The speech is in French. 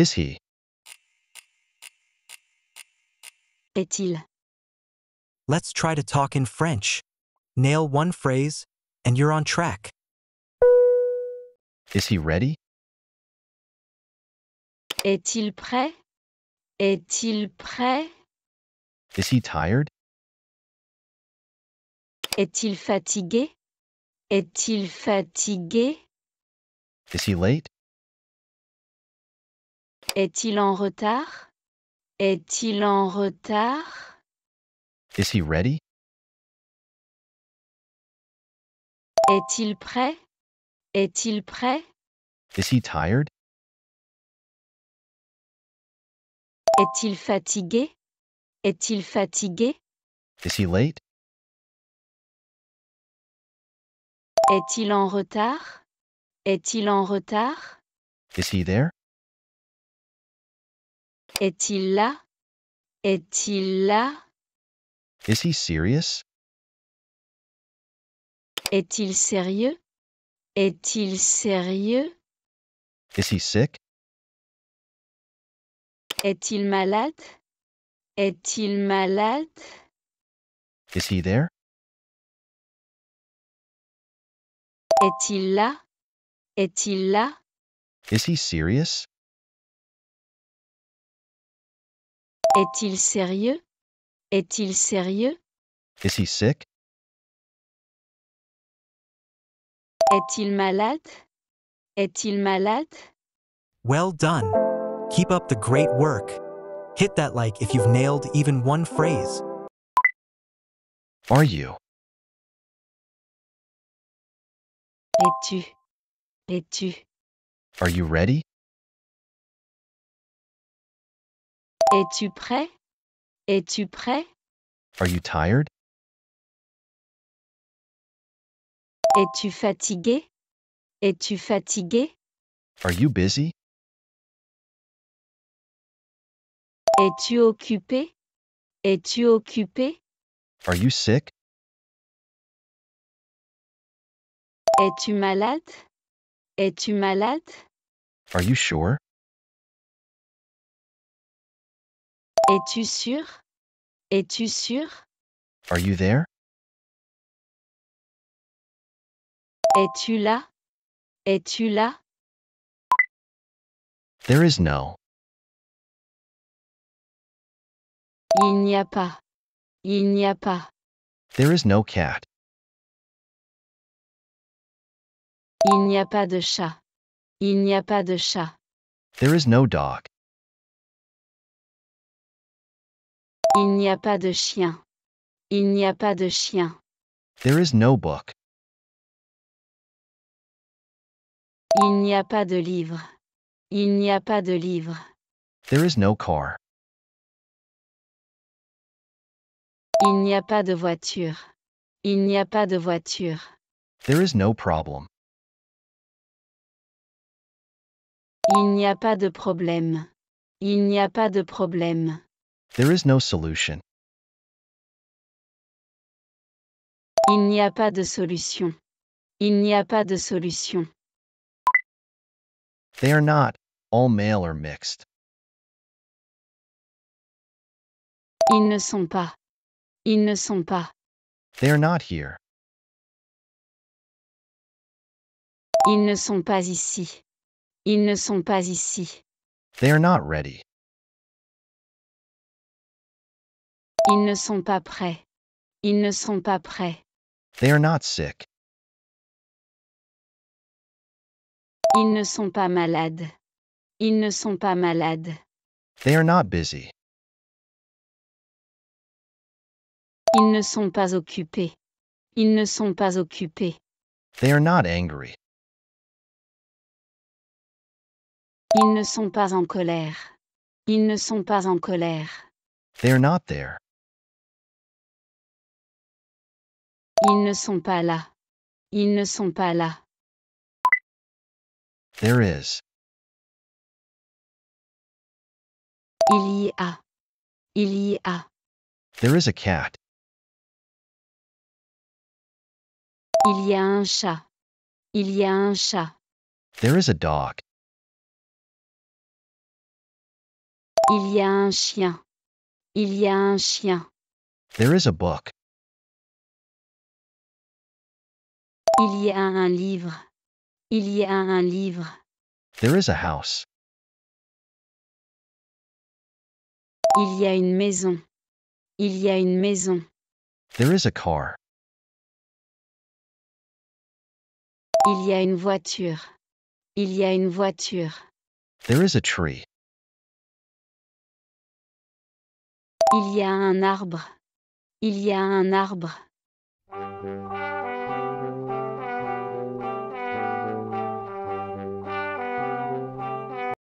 Is he? Est-il? Let's try to talk in French. Nail one phrase, and you're on track. Is he ready? Est-il prêt? Est-il prêt? Is he tired? Est-il fatigué? Est-il fatigué? Is he late? Est-il en retard? Est-il en retard? Is he ready? Est-il prêt? Est-il prêt? Is he tired? Est-il fatigué? Est-il fatigué? Is he late? Est-il en retard? Est-il en retard? Is he there? Est-il là? Est-il là? Is he serious? Est-il sérieux? Est-il sérieux? Is he sick? Est-il malade? Est-il malade? Is he there? Est-il là? Est-il là? Is he serious? Est-il sérieux? Est-il sérieux? Is he sick? Est-il malade? Est-il malade? Well done. Keep up the great work. Hit that like if you've nailed even one phrase. Are you? Es-tu? Es-tu? Are you ready? Es-tu prêt? Es-tu prêt? Are you tired? Es-tu fatigué? Es-tu fatigué? Are you busy? Es-tu occupé? Es-tu occupé? Are you sick? Es-tu malade? Es-tu malade? Are you sure? Es-tu sûr? Es-tu sûr? Are you there? Es-tu là? Es-tu là? There is no. Il n'y a pas. Il n'y a pas. There is no cat. Il n'y a pas de chat. Il n'y a pas de chat. There is no dog. Il n'y a pas de chien. Il n'y a pas de chien. There is no book. Il n'y a pas de livre. Il n'y a pas de livre. There is no car. Il n'y a pas de voiture. Il n'y a pas de voiture. There is no problem. Il n'y a pas de problème. Il n'y a pas de problème. There is no solution. Il n'y a pas de solution. Il n'y a pas de solution. They are not. All male or mixed. Ils ne sont pas. Ils ne sont pas. They are not here. Ils ne sont pas ici. Ils ne sont pas ici. They are not ready. Ils ne sont pas prêts. Ils ne sont pas prêts. They are not sick. Ils ne sont pas malades. Ils ne sont pas malades. They are not busy. Ils ne sont pas occupés. Ils ne sont pas occupés. They are not angry. Ils ne sont pas en colère. Ils ne sont pas en colère. They are not there. Ils ne sont pas là. Ils ne sont pas là. There is. Il y a. Il y a. There is a cat. Il y a un chat. Il y a un chat. There is a dog. Il y a un chien. Il y a un chien. There is a book. Il y a un livre. Il y a un livre. There is a house. Il y a une maison. Il y a une maison. There is a car. Il y a une voiture. Il y a une voiture. There is a tree. Il y a un arbre. Il y a un arbre.